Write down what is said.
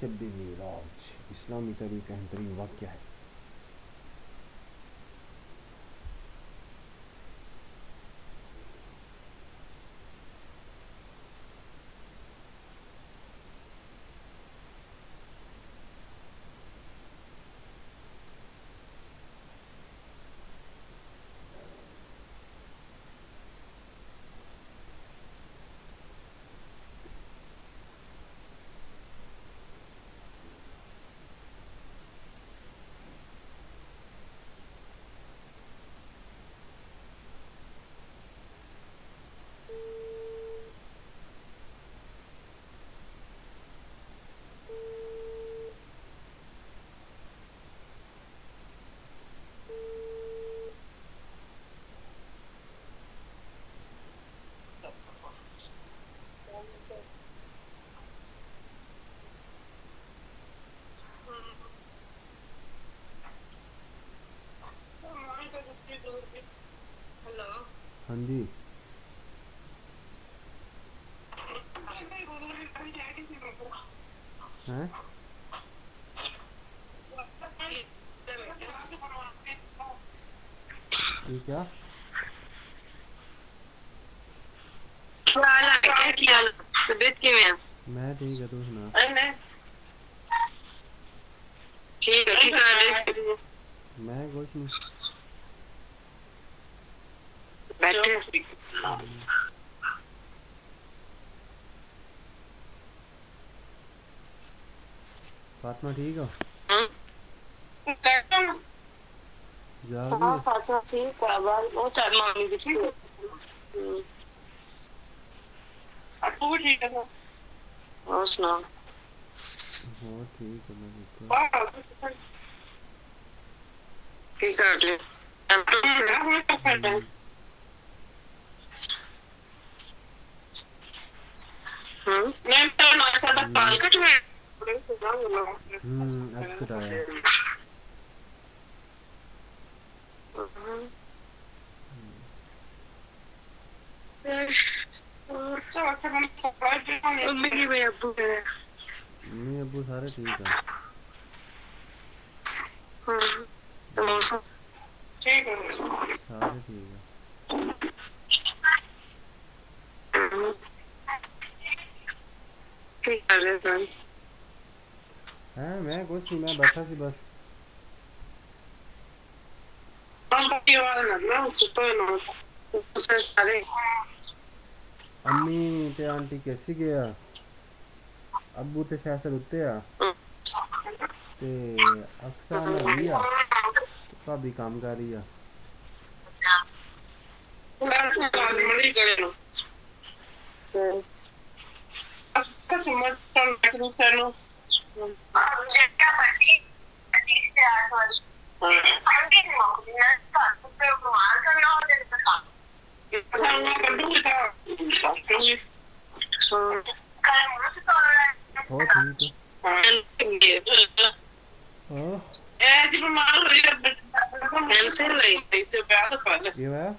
शब मिराज इस्लामी तरीक़ा बेहतरीन वाक़या है। हाँ जी हैं ये क्या तबीयत किवें है? मैं ठीक है तू सुना ठीक है की कर रहे मैं कुछ नहीं बैठे फातिमा ठीक हो जाग हाँ गई फातिमा ठीक है बस वो चार मामी की ठीक है आपको भी ठीक है और सुनाओ हाँ ठीक है मैं शुक्र की कर रहे मैं तो नाश्ता तक पाल कट में अक्सर आया मम्मी की भाई अब्बू है मम्मी अब्बू सारे ठीक है तो मौसम ठीक है सारे ठीक है ठीक कर रहे थे हैं मैं कुछ नहीं मैं बैठा सी बस सारे अम्मी ते आंटी कैसी गया अब्बू ते फैसल उत्ते आ ते अक्सा नहाई आ ते भाभी काम कर रही आ हो ठीक है हाँ ये है की मैं